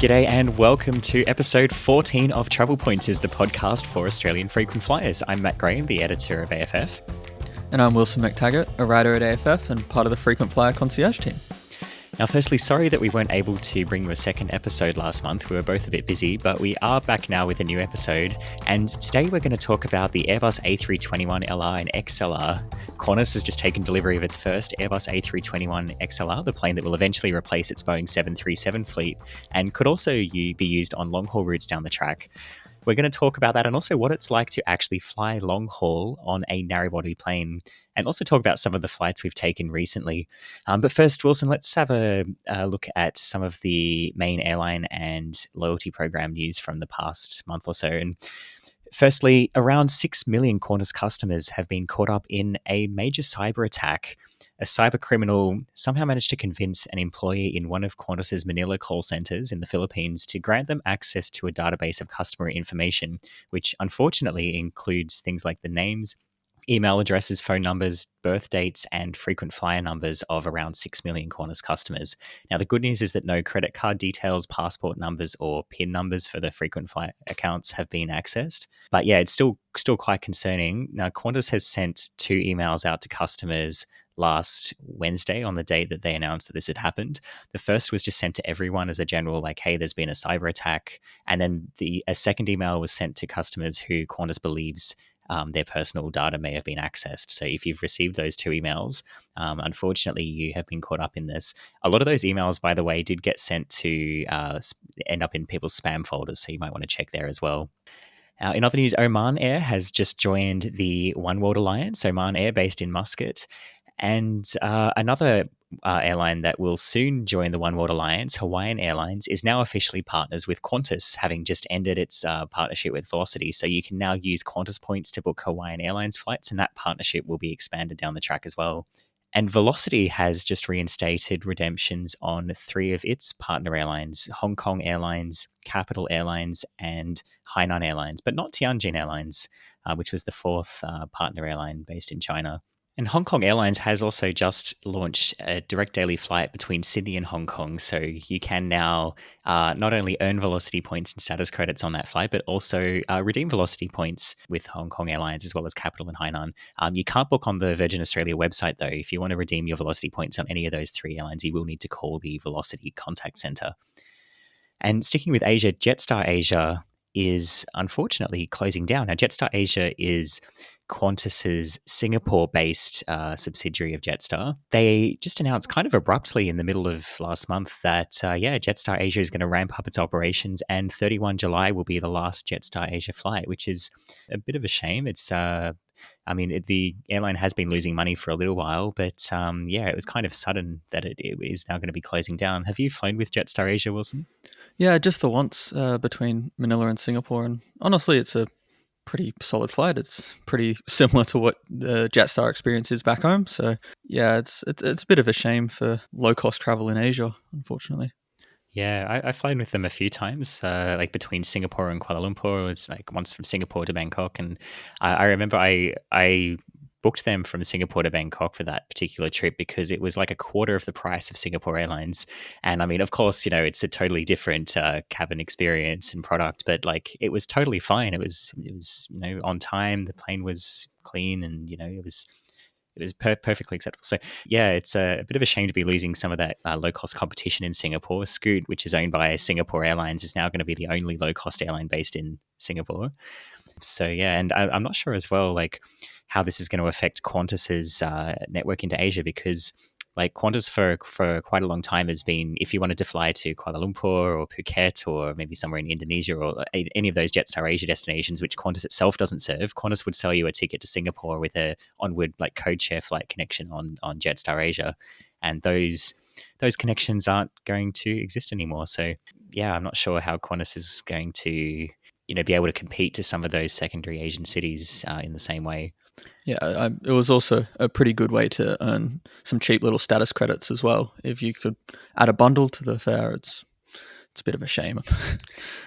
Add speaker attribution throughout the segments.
Speaker 1: G'day and welcome to episode 14 of Travel Pointers, the podcast for Australian frequent flyers. I'm Matt Graham, the editor of AFF.
Speaker 2: And I'm Wilson McTaggart, a writer at AFF and part of the Frequent Flyer Concierge team.
Speaker 1: Now, firstly, sorry that we weren't able to bring you a second episode last month. We were both a bit busy, but we are back now with a new episode. And today we're going to talk about the Airbus A321 LR and XLR. Qantas has just taken delivery of its first Airbus A321 XLR, the plane that will eventually replace its Boeing 737 fleet and could also be used on long-haul routes down the track. We're going to talk about that and also what it's like to actually fly long haul on a narrow-body plane, and also talk about some of the flights we've taken recently. But first, Wilson, let's have a look at some of the main airline and loyalty program news from the past month or so. And firstly, around 6 million Qantas customers have been caught up in a major cyber attack. A cyber criminal somehow managed to convince an employee in one of Qantas's Manila call centers in the Philippines to grant them access to a database of customer information, which unfortunately includes things like the names, email addresses, phone numbers, birth dates, and frequent flyer numbers of around 6 million Qantas customers. Now, the good news is that no credit card details, passport numbers, or PIN numbers for the frequent flyer accounts have been accessed. But yeah, it's still quite concerning. Now, Qantas has sent 2 emails out to customers last Wednesday on the day that they announced that this had happened. The first was just sent to everyone as a general, like, hey, there's been a cyber attack. And then a second email was sent to customers who Qantas believes their personal data may have been accessed. So if you've received those 2 emails, unfortunately, you have been caught up in this. A lot of those emails, by the way, did get sent to end up in people's spam folders. So you might want to check there as well. In other news, Oman Air has just joined the One World Alliance. Oman Air, based in Muscat. And another airline that will soon join the One World Alliance, Hawaiian Airlines, is now officially partners with Qantas, having just ended its partnership with Velocity. So you can now use Qantas points to book Hawaiian Airlines flights, and that partnership will be expanded down the track as well. And Velocity has just reinstated redemptions on 3 of its partner airlines, Hong Kong Airlines, Capital Airlines, and Hainan Airlines, but not Tianjin Airlines, which was the 4th partner airline based in China. And Hong Kong Airlines has also just launched a direct daily flight between Sydney and Hong Kong. So you can now not only earn Velocity points and status credits on that flight, but also redeem Velocity points with Hong Kong Airlines as well as Capital and Hainan. You can't book on the Virgin Australia website, though. If you want to redeem your Velocity points on any of those 3 airlines, you will need to call the Velocity contact center. And sticking with Asia, Jetstar Asia is unfortunately closing down. Now, Jetstar Asia is Qantas's Singapore-based subsidiary of Jetstar. They just announced kind of abruptly in the middle of last month that, Jetstar Asia is going to ramp up its operations, and 31 July will be the last Jetstar Asia flight, which is a bit of a shame. It's, the airline has been losing money for a little while, but it was kind of sudden that it is now going to be closing down. Have you flown with Jetstar Asia, Wilson?
Speaker 2: Yeah, just the once between Manila and Singapore, and honestly, it's a pretty solid flight. It's pretty similar to what the Jetstar experience is back home. So yeah, it's a bit of a shame for low-cost travel in Asia, unfortunately.
Speaker 1: Yeah, I've flown with them a few times, like between Singapore and Kuala Lumpur. It was like once from Singapore to Bangkok. And I remember I booked them from Singapore to Bangkok for that particular trip because it was like a quarter of the price of Singapore Airlines. And I mean, of course, it's a totally different cabin experience and product, but like it was totally fine. It was on time. The plane was clean, and it was perfectly acceptable. So yeah, it's a bit of a shame to be losing some of that low-cost competition in Singapore. Scoot, which is owned by Singapore Airlines, is now going to be the only low-cost airline based in Singapore. So yeah, and I'm not sure as well, like how this is going to affect Qantas's network into Asia, because like Qantas for quite a long time has been, if you wanted to fly to Kuala Lumpur or Phuket or maybe somewhere in Indonesia or any of those Jetstar Asia destinations, which Qantas itself doesn't serve, Qantas would sell you a ticket to Singapore with a onward like code share flight connection on Jetstar Asia, and those connections aren't going to exist anymore. So yeah, I'm not sure how Qantas is going to be able to compete to some of those secondary Asian cities in the same way.
Speaker 2: Yeah, it was also a pretty good way to earn some cheap little status credits as well. If you could add a bundle to the fare, it's a bit of a shame.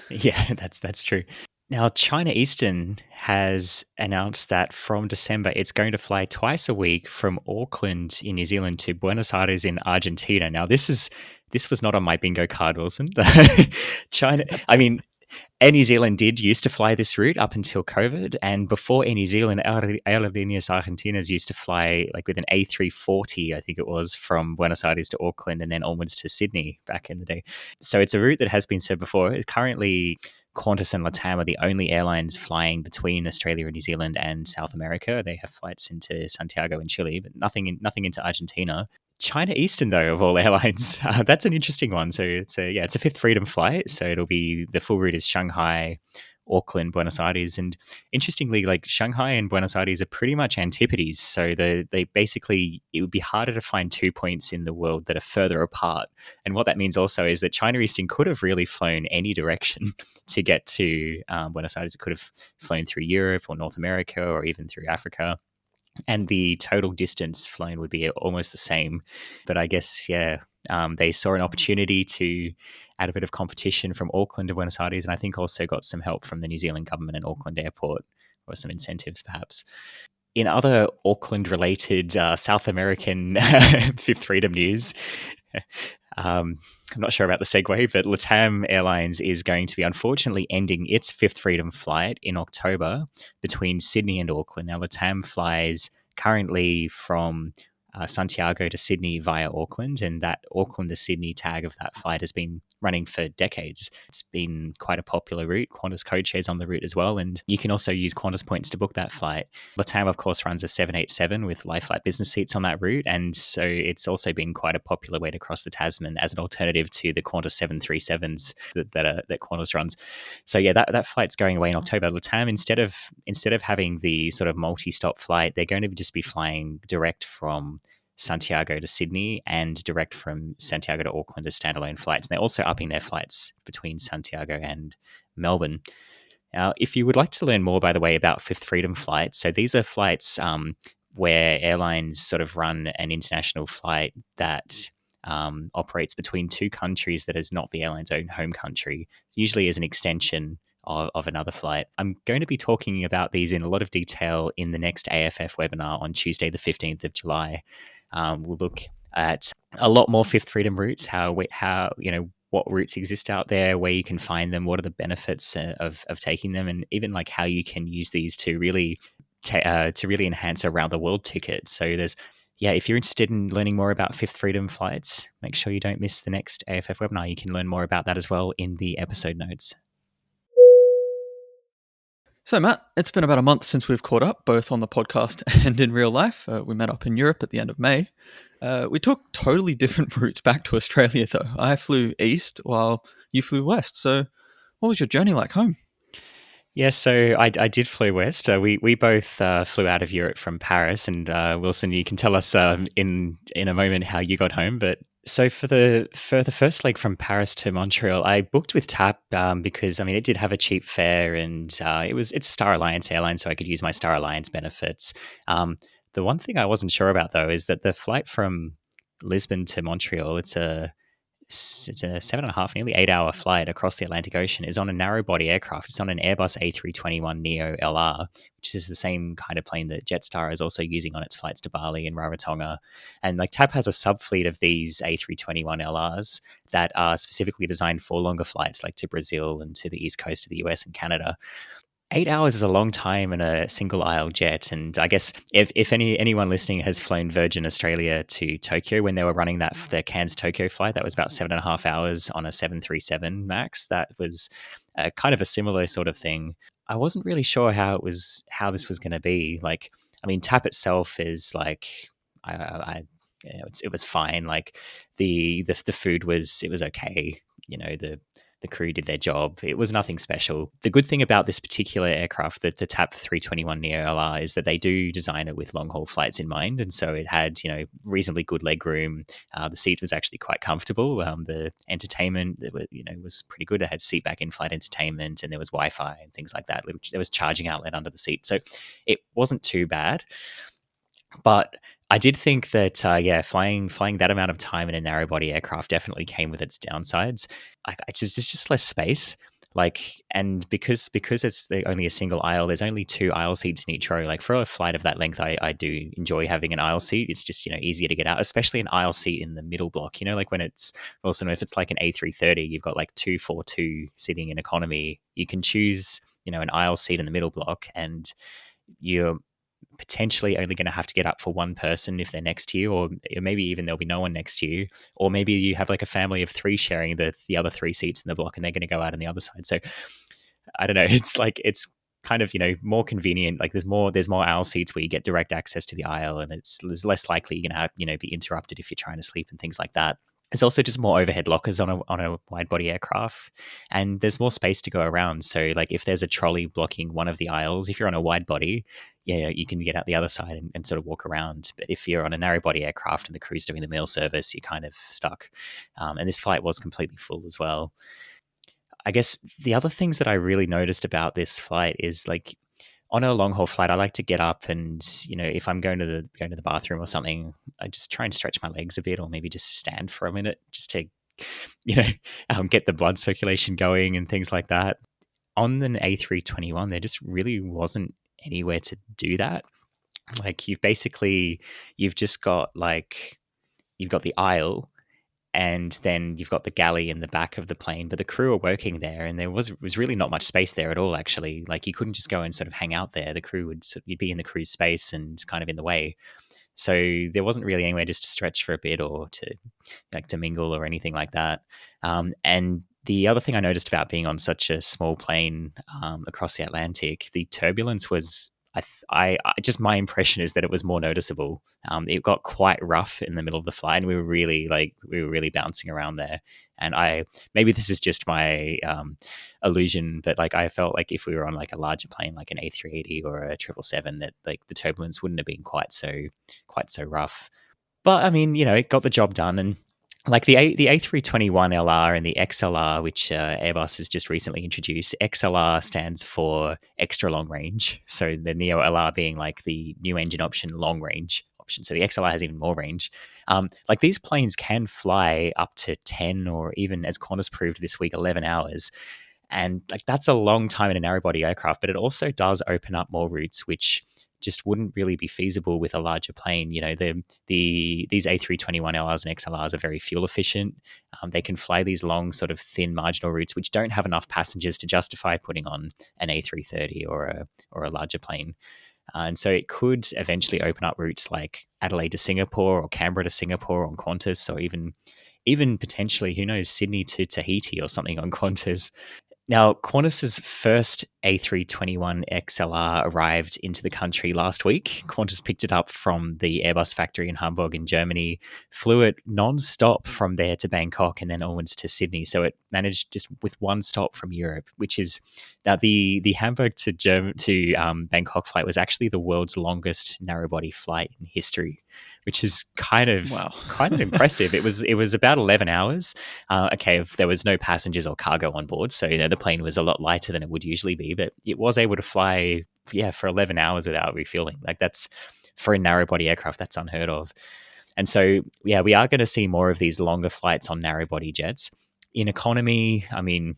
Speaker 1: Yeah, that's true. Now, China Eastern has announced that from December, it's going to fly twice a week from Auckland in New Zealand to Buenos Aires in Argentina. Now, this was not on my bingo card, Wilson. China, I mean, Air New Zealand did used to fly this route up until COVID, and before Air New Zealand, Aerolíneas Argentinas used to fly like with an A340, I think it was, from Buenos Aires to Auckland and then onwards to Sydney back in the day. So it's a route that has been said before. Currently, Qantas and LATAM are the only airlines flying between Australia and New Zealand and South America. They have flights into Santiago and Chile, but nothing into Argentina. China Eastern, though, of all airlines, that's an interesting one. So it's a Fifth Freedom flight. So it'll be the full route is Shanghai, Auckland, Buenos Aires, and interestingly, like Shanghai and Buenos Aires are pretty much antipodes. So they basically it would be harder to find 2 points in the world that are further apart. And what that means also is that China Eastern could have really flown any direction to get to Buenos Aires. It could have flown through Europe or North America or even through Africa, and the total distance flown would be almost the same. But I guess, yeah, they saw an opportunity to add a bit of competition from Auckland to Buenos Aires, and I think also got some help from the New Zealand government and Auckland Airport, or some incentives perhaps. In other Auckland-related South American Fifth Freedom news, I'm not sure about the segue, but LATAM Airlines is going to be unfortunately ending its Fifth Freedom flight in October between Sydney and Auckland. Now, LATAM flies currently from Santiago to Sydney via Auckland, and that Auckland to Sydney tag of that flight has been running for decades. It's been quite a popular route. Qantas code shares on the route as well, and you can also use Qantas points to book that flight. LATAM, of course, runs a 787 with lie flat business seats on that route, and so it's also been quite a popular way to cross the Tasman as an alternative to the Qantas 737s that Qantas runs. So yeah, that flight's going away in October. LATAM, instead of having the sort of multi-stop flight, they're going to just be flying direct from Santiago to Sydney and direct from Santiago to Auckland as standalone flights. And they're also upping their flights between Santiago and Melbourne. Now, if you would like to learn more, by the way, about Fifth Freedom flights, so these are flights where airlines sort of run an international flight that operates between two countries that is not the airline's own home country, usually as an extension of another flight. I'm going to be talking about these in a lot of detail in the next AFF webinar on Tuesday, the 15th of July. We'll look at a lot more Fifth Freedom routes, how what routes exist out there, where you can find them, what are the benefits of taking them, and even like how you can use these to really enhance a round the world ticket. So if you're interested in learning more about Fifth Freedom flights, make sure you don't miss the next AFF webinar. You can learn more about that as well in the episode notes.
Speaker 2: So, Matt, it's been about a month since we've caught up, both on the podcast and in real life. We met up in Europe at the end of May. We took totally different routes back to Australia, though. I flew east while you flew west. So, what was your journey like home?
Speaker 1: Yeah, so I did fly west. We both flew out of Europe from Paris, and Wilson, you can tell us in a moment how you got home. But so for the first leg from Paris to Montreal, I booked with TAP because it did have a cheap fare, and it's a Star Alliance airline, so I could use my Star Alliance benefits. The one thing I wasn't sure about though is that the flight from Lisbon to Montreal, it's a 7.5, nearly 8 hour flight across the Atlantic Ocean, is on a narrow body aircraft. It's on an Airbus A321 Neo LR, which is the same kind of plane that Jetstar is also using on its flights to Bali and Rarotonga. And like TAP has a subfleet of these A321 LRs that are specifically designed for longer flights, like to Brazil and to the east coast of the US and Canada. 8 hours is a long time in a single aisle jet. And I guess if anyone listening has flown Virgin Australia to Tokyo when they were running the Cairns Tokyo flight, that was about 7.5 hours on a 737 MAX. That was kind of a similar sort of thing. I wasn't really sure how this was going to be. TAP itself is like, it was fine. Like the food was okay. The crew did their job. It was nothing special. The good thing about this particular aircraft, the TAP 321 Neo LR, is that they do design it with long haul flights in mind, and so it had reasonably good leg room. The seat was actually quite comfortable. The entertainment was pretty good. It had seat back in flight entertainment, and there was Wi-Fi and things like that. There was charging outlet under the seat, so it wasn't too bad. But I did think that, flying that amount of time in a narrow body aircraft definitely came with its downsides. There's just less space. And because it's only a single aisle, there's only two aisle seats in each row. Like for a flight of that length, I do enjoy having an aisle seat. It's just easier to get out, especially an aisle seat in the middle block. Like when it's also, if it's like an A330, you've got like 242 sitting in economy. You can choose an aisle seat in the middle block, and you're potentially only going to have to get up for one person if they're next to you, or maybe even there'll be no one next to you, or maybe you have like a family of three sharing the other three seats in the block, and they're going to go out on the other side. So I don't know. It's kind of more convenient. Like there's more aisle seats where you get direct access to the aisle, and it's less likely you're going to have be interrupted if you're trying to sleep and things like that. There's also just more overhead lockers on a wide body aircraft, and there's more space to go around. So like if there's a trolley blocking one of the aisles, if you're on a wide body, you can get out the other side and sort of walk around. But if you're on a narrow body aircraft and the crew's doing the meal service, you're kind of stuck. And this flight was completely full as well. I guess the other things that I really noticed about this flight is like on a long haul flight, I like to get up and if I'm going to the bathroom or something, I just try and stretch my legs a bit, or maybe just stand for a minute, just to get the blood circulation going and things like that. On an A321, there just really wasn't anywhere to do that. Like you've just got you've got the aisle, and then you've got the galley in the back of the plane, but the crew are working there, and there was really not much space there at all, actually. Like you couldn't just go and sort of hang out there. The crew you'd be in the crew's space and kind of in the way. So there wasn't really anywhere just to stretch for a bit or to mingle or anything like that. And the other thing I noticed about being on such a small plane across the Atlantic, the turbulence was, just my impression is that it was more noticeable. It got quite rough in the middle of the flight, and we were really bouncing around there. And maybe this is just my illusion, but like I felt like if we were on like a larger plane, like an A380 or a 777, that like the turbulence wouldn't have been quite so rough. But I mean, it got the job done. And like the A321 LR and the XLR, which Airbus has just recently introduced. XLR stands for extra long range. So the Neo LR being like the new engine option, long range option. So the XLR has even more range. Like these planes can fly up to 10, or even, as Qantas proved this week, 11 hours. And like that's a long time in a narrow body aircraft, but it also does open up more routes, which just wouldn't really be feasible with a larger plane. These A321 LRs and XLRs are very fuel efficient. They can fly these long, sort of thin marginal routes, which don't have enough passengers to justify putting on an A330 or a larger plane. And so it could eventually open up routes like Adelaide to Singapore or Canberra to Singapore on Qantas, or even potentially, who knows, Sydney to Tahiti or something on Qantas. Now, Qantas's first A321 XLR arrived into the country last week. Qantas picked it up from the Airbus factory in Hamburg in Germany, flew it non-stop from there to Bangkok and then onwards to Sydney. So it managed just with one stop from Europe, which is now the Hamburg to Bangkok flight was actually the world's longest narrow-body flight in history, which is kind of impressive. It was about 11 hours. Okay, if there was no passengers or cargo on board, so the plane was a lot lighter than it would usually be, but it was able to fly for 11 hours without refueling. Like that's, for a narrow body aircraft, that's unheard of. And so we are going to see more of these longer flights on narrow body jets. In economy, I mean,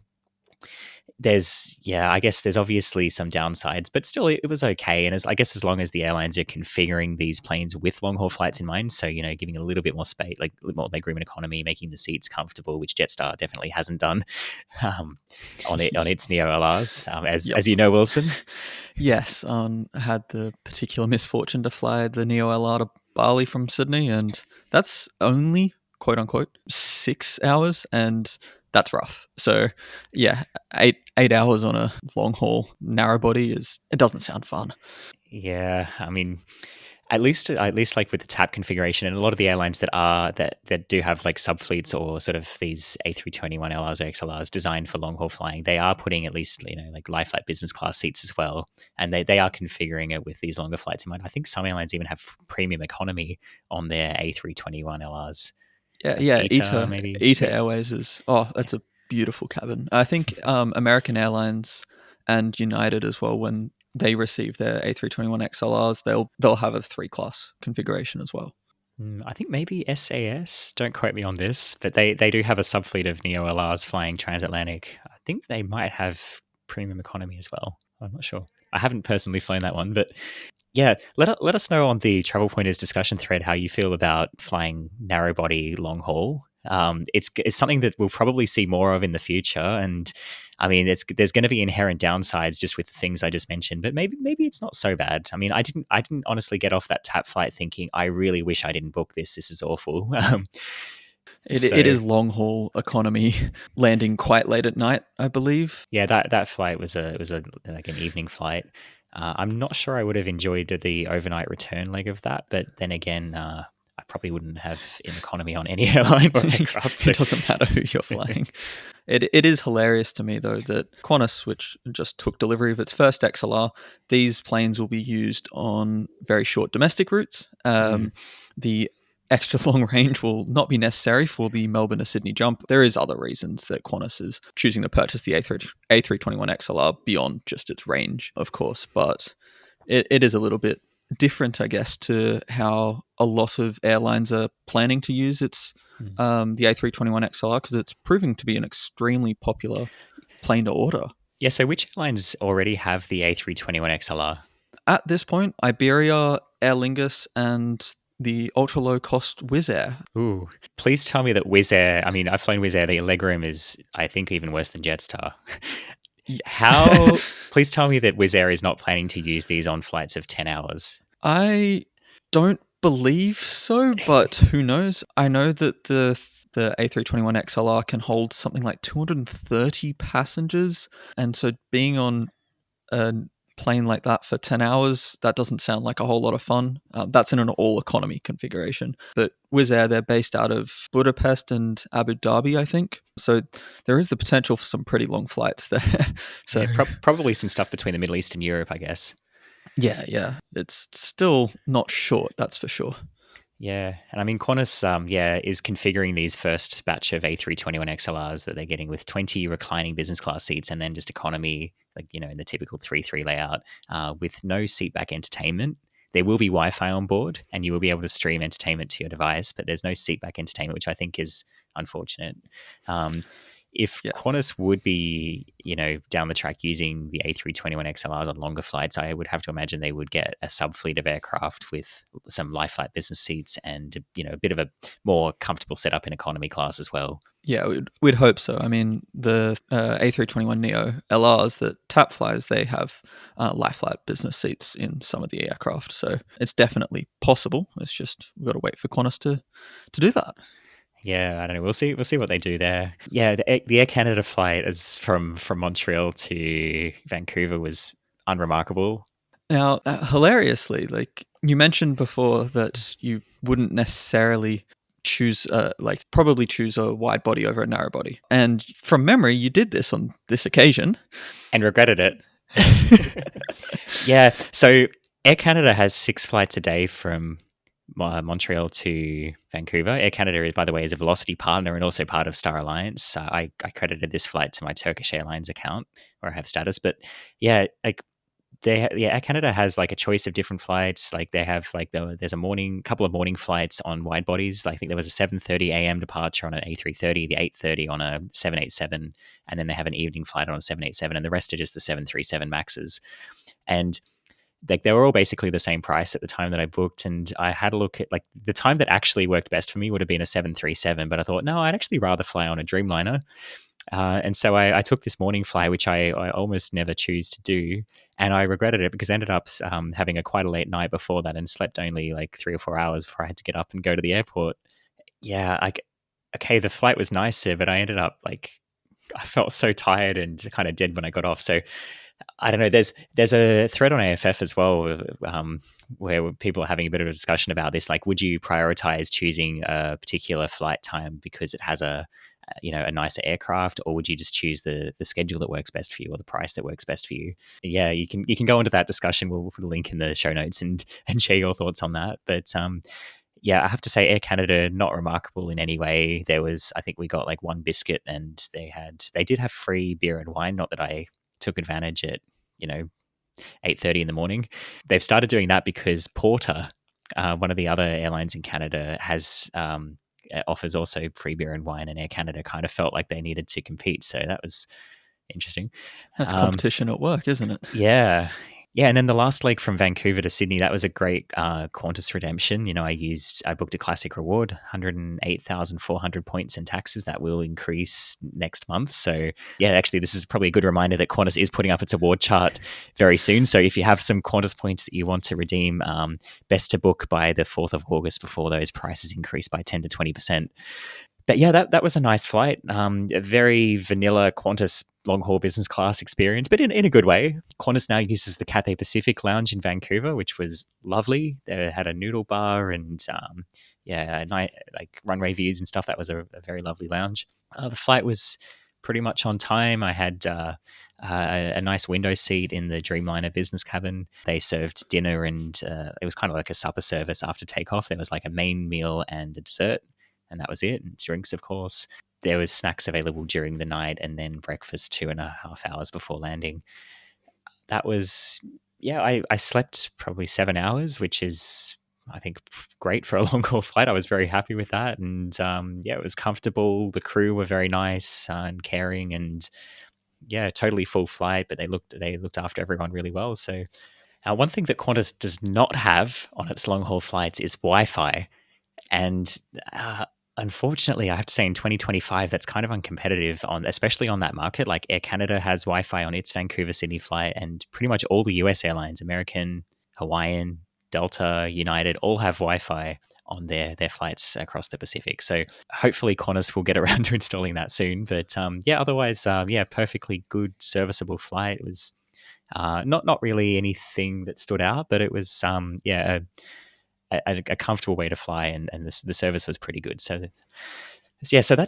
Speaker 1: I guess there's obviously some downsides, but still it was okay. And as long as the airlines are configuring these planes with long haul flights in mind, so giving a little bit more space, like a little more legroom in economy, making the seats comfortable, which Jetstar definitely hasn't done on its Neo LRs, as you know, Wilson.
Speaker 2: Yes, I had the particular misfortune to fly the Neo LR to Bali from Sydney, and that's only, quote unquote, 6 hours, and that's rough. So yeah, eight hours on a long haul narrow body it doesn't sound fun.
Speaker 1: Yeah, I mean, at least like with the TAP configuration, and a lot of the airlines that do have like subfleets or sort of these A321 LRs or XLRs designed for long haul flying, they are putting at least like lie flat business class seats as well, and they are configuring it with these longer flights in mind. I think some airlines even have premium economy on their A321 LRs.
Speaker 2: Yeah, ITA Airways is that's a beautiful cabin. I think American Airlines and United as well, when they receive their A321 XLRs, they'll have a 3-class configuration as well.
Speaker 1: I think maybe SAS, don't quote me on this, but they do have a subfleet of Neo LRs flying transatlantic. think they might have premium economy as well. I'm not sure. I haven't personally flown that one, but yeah, let us know on the Travel Pointers discussion thread how you feel about flying narrow body long haul. It's something that we'll probably see more of in the future, and I mean, there's going to be inherent downsides just with the things I just mentioned, but maybe it's not so bad. I mean, I didn't honestly get off that TAP flight thinking I really wish I didn't book this. This is awful.
Speaker 2: It is long haul economy, landing quite late at night, I believe.
Speaker 1: Yeah, that flight was a like an evening flight. I'm not sure I would have enjoyed the overnight return leg of that, but then again, I probably wouldn't have in economy on any airline or aircraft. So.
Speaker 2: It doesn't matter who you're flying. It is hilarious to me, though, that Qantas, which just took delivery of its first XLR, these planes will be used on very short domestic routes. The extra long range will not be necessary for the Melbourne to Sydney jump. There is other reasons that Qantas is choosing to purchase the A321 XLR beyond just its range, of course, but it is a little bit different, I guess, to how a lot of airlines are planning to use its the A321 XLR, because it's proving to be an extremely popular plane to order.
Speaker 1: Yeah, so which airlines already have the A321 XLR?
Speaker 2: At this point, Iberia, Aer Lingus, and the ultra low cost Wizz Air.
Speaker 1: Ooh, please tell me that Wizz Air, I mean, I've flown Wizz Air, the legroom is, I think, even worse than Jetstar.
Speaker 2: Yes.
Speaker 1: Please tell me that Wizz Air is not planning to use these on flights of 10 hours.
Speaker 2: I don't believe so, but who knows? I know that the A321 XLR can hold something like 230 passengers, and so being on a plane like that for 10 hours, that doesn't sound like a whole lot of fun. That's in an all economy configuration. But Wizz Air, they're based out of Budapest and Abu Dhabi, I think. So there is the potential for some pretty long flights there. So
Speaker 1: yeah, probably some stuff between the Middle East and Europe, I guess.
Speaker 2: Yeah. It's still not short, that's for sure.
Speaker 1: Yeah, and I mean Qantas, is configuring these first batch of A321 XLRs that they're getting with 20 reclining business class seats, and then just economy, like in the typical 3-3 layout, with no seat back entertainment. There will be Wi-Fi on board, and you will be able to stream entertainment to your device, but there's no seat back entertainment, which I think is unfortunate. If Qantas would be, down the track using the A321 XLRs on longer flights, I would have to imagine they would get a sub-fleet of aircraft with some lie flat business seats and, a bit of a more comfortable setup in economy class as well.
Speaker 2: Yeah, we'd hope so. I mean, the A321 Neo LRs that TAP flies, they have lie flat business seats in some of the aircraft. So it's definitely possible. It's just we've got to wait for Qantas to do that.
Speaker 1: Yeah, I don't know. We'll see what they do there. Yeah, the Air Canada flight is from Montreal to Vancouver was unremarkable.
Speaker 2: Now, hilariously, like you mentioned before, that you wouldn't necessarily probably choose a wide body over a narrow body. And from memory, you did this on this occasion.
Speaker 1: And regretted it. Yeah, so Air Canada has 6 flights a day from Montreal to Vancouver. Air Canada, by the way, is a Velocity partner and also part of Star Alliance. I credited this flight to my Turkish Airlines account where I have status. But yeah, like Air Canada has like a choice of different flights. Like they have there's a couple of morning flights on wide bodies. I think there was a 7:30 a.m. departure on an A330, the 8:30 on a 787, and then they have an evening flight on a 787, and the rest are just the 737 Maxes. And like they were all basically the same price at the time that I booked, and I had a look at like the time that actually worked best for me would have been a 737, but I thought no, I'd actually rather fly on a Dreamliner. And so I took this morning flight, which I almost never choose to do, and I regretted it because I ended up having quite a late night before that and slept only like 3 or 4 hours before I had to get up and go to the airport. Yeah, okay, the flight was nicer, but I ended up I felt so tired and kind of dead when I got off. So I don't know. There's a thread on AFF as well where people are having a bit of a discussion about this. Like, would you prioritize choosing a particular flight time because it has a nicer aircraft, or would you just choose the schedule that works best for you or the price that works best for you? Yeah, you can go into that discussion. We'll put a link in the show notes and share your thoughts on that. But yeah, I have to say Air Canada, not remarkable in any way. I think we got like one biscuit, and they did have free beer and wine. Not that I took advantage at 8:30 in the morning. They've started doing that because Porter, one of the other airlines in Canada, has offers also free beer and wine, and Air Canada kind of felt like they needed to compete. So that was Interesting.
Speaker 2: That's competition at work, isn't it?
Speaker 1: Yeah. Yeah, and then the last leg from Vancouver to Sydney, that was a great Qantas redemption. I booked a classic reward, 108,400 points and taxes. That will increase next month. So, yeah, actually, this is probably a good reminder that Qantas is putting up its award chart very soon. So, if you have some Qantas points that you want to redeem, best to book by the 4th of August before those prices increase by 10 to 20%. But yeah, that was a nice flight. A very vanilla Qantas long haul business class experience, but in a good way. Qantas now uses the Cathay Pacific Lounge in Vancouver, which was lovely. They had a noodle bar and night like runway views and stuff. That was a very lovely lounge. The flight was pretty much on time. I had a nice window seat in the Dreamliner business cabin. They served dinner and it was kind of like a supper service after takeoff. There was like a main meal and a dessert, and that was it. And drinks, of course. There was snacks available during the night, and then breakfast 2.5 hours before landing. That was, yeah, I slept probably 7 hours, which is, I think, great for a long haul flight. I was very happy with that. And yeah, it was comfortable. The crew were very nice and caring, and yeah, totally full flight, but they looked after everyone really well. So one thing that Qantas does not have on its long haul flights is Wi-Fi. And unfortunately, I have to say in 2025, that's kind of uncompetitive especially on that market. Like Air Canada has Wi-Fi on its Vancouver Sydney flight, and pretty much all the US airlines, American, Hawaiian, Delta, United, all have Wi-Fi on their flights across the Pacific. So hopefully Qantas will get around to installing that soon. But otherwise, perfectly good, serviceable flight. It was not really anything that stood out, but it was a comfortable way to fly, and the service was pretty good. So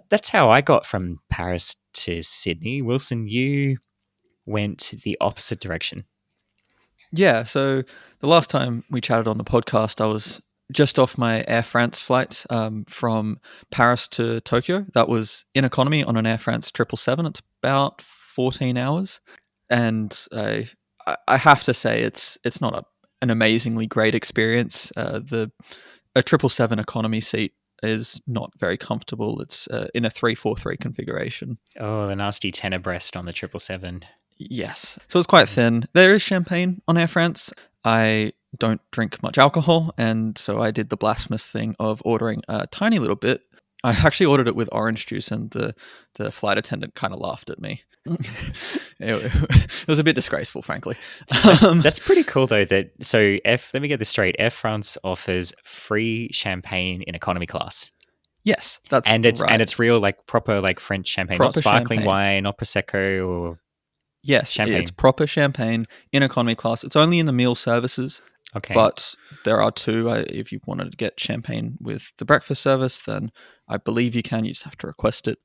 Speaker 1: that's how I got from Paris to Sydney. Wilson, you went the opposite direction.
Speaker 2: Yeah, so the last time we chatted on the podcast, I was just off my Air France flight from Paris to Tokyo. That was in economy on an Air France 777. It's about 14 hours. And I have to say, it's not an amazingly great experience. A 777 economy seat is not very comfortable. It's in a 343 configuration.
Speaker 1: Oh, the nasty tenor breast on the 777.
Speaker 2: Yes. So it's quite thin. There is champagne on Air France. I don't drink much alcohol, and so I did the blasphemous thing of ordering a tiny little bit. I actually ordered it with orange juice, and the flight attendant kind of laughed at me. It was a bit disgraceful, frankly.
Speaker 1: That's pretty cool, though. Let me get this straight. Air France offers free champagne in economy class.
Speaker 2: Yes, that's
Speaker 1: and it's
Speaker 2: right.
Speaker 1: And it's real, like proper, like French champagne,
Speaker 2: Proper
Speaker 1: not sparkling
Speaker 2: champagne.
Speaker 1: wine, not prosecco or.
Speaker 2: Yes,
Speaker 1: champagne.
Speaker 2: It's proper champagne in economy class. It's only in the meal services.
Speaker 1: Okay.
Speaker 2: But there are two. If you wanted to get champagne with the breakfast service, then I believe you can. You just have to request it.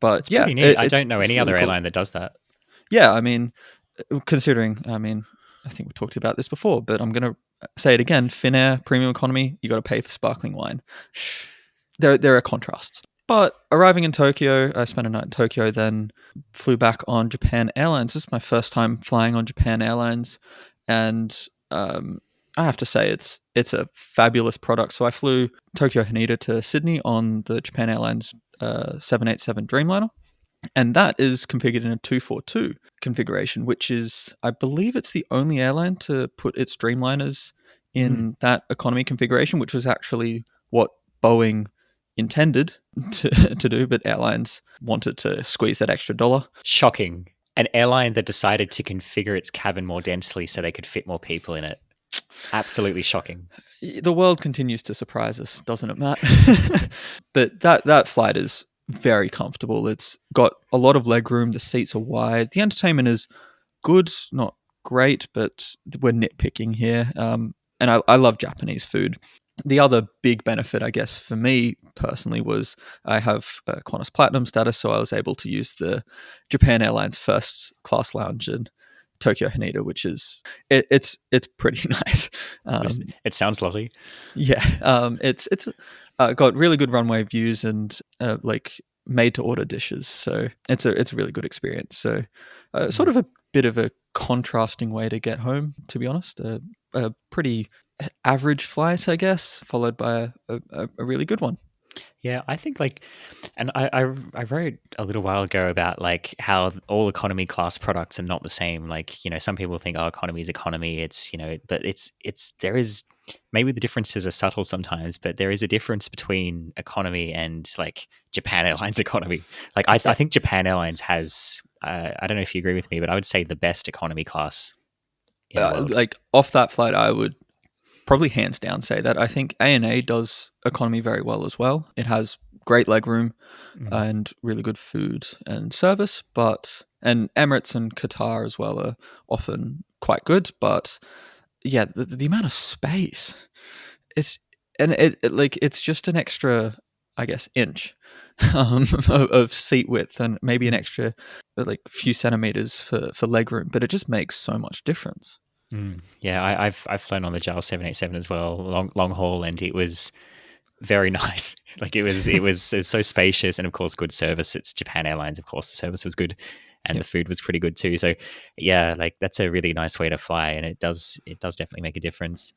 Speaker 2: But
Speaker 1: it's pretty neat. I don't know any other airline that does that.
Speaker 2: Yeah, I mean, considering, I think we talked about this before, but I'm going to say it again. Finnair, premium economy, you got to pay for sparkling wine. There are contrasts. But arriving in Tokyo, I spent a night in Tokyo, then flew back on Japan Airlines. This is my first time flying on Japan Airlines, and I have to say it's a fabulous product. So I flew Tokyo Haneda to Sydney on the Japan Airlines 787 Dreamliner, and that is configured in a 242 configuration, which is, I believe it's the only airline to put its Dreamliners in that economy configuration, which was actually what Boeing intended to do, but airlines wanted to squeeze that extra dollar.
Speaker 1: Shocking. An airline that decided to configure its cabin more densely so they could fit more people in it. Absolutely shocking.
Speaker 2: The world continues to surprise us, doesn't it, Matt? But that flight is very comfortable. It's got a lot of legroom. The seats are wide. The entertainment is good, not great, but we're nitpicking here. And I love Japanese food. The other big benefit, I guess, for me personally was I have a Qantas Platinum status, so I was able to use the Japan Airlines first class lounge in Tokyo Haneda, which is it's pretty nice.
Speaker 1: It sounds lovely.
Speaker 2: Yeah, it's got really good runway views and like made to order dishes, so it's a really good experience. So sort of a bit of a contrasting way to get home, to be honest. A pretty average flight, I guess, followed by a really good one.
Speaker 1: Yeah, I think like, and I wrote a little while ago about like how all economy class products are not the same. Like, some people think, oh, economy is economy. It's, but there is, maybe the differences are subtle sometimes, but there is a difference between economy and like Japan Airlines economy. Like, I
Speaker 2: Yeah.
Speaker 1: think Japan Airlines has, I don't know if you agree with me, but I would say the best economy class in the world.
Speaker 2: Like off that flight, I would probably hands down say that. I think ANA does economy very well as well. It has great legroom
Speaker 1: Mm.
Speaker 2: and really good food and service, and Emirates and Qatar as well are often quite good. But yeah, the amount of space, it's and like it's just an extra, I guess, inch of seat width and maybe an
Speaker 1: Mm.
Speaker 2: extra like few centimeters for legroom, but it just makes so much difference.
Speaker 1: Yeah, I've flown on the JAL 787 as well, long haul, and it was very nice. Like it's so spacious, and of course, good service. It's Japan Airlines, of course. The service was good, and
Speaker 2: Yeah.
Speaker 1: the food was pretty good too. So, yeah, like that's a really nice way to fly, and it does definitely make a difference.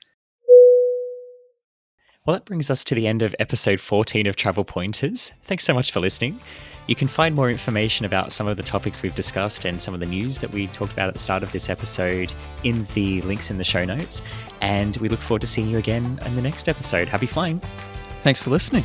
Speaker 1: Well, that brings us to the end of episode 14 of Travel Pointers. Thanks so much for listening. You can find more information about some of the topics we've discussed and some of the news that we talked about at the start of this episode in the links in the show notes. And we look forward to seeing you again in the next episode. Happy flying.
Speaker 2: Thanks for listening.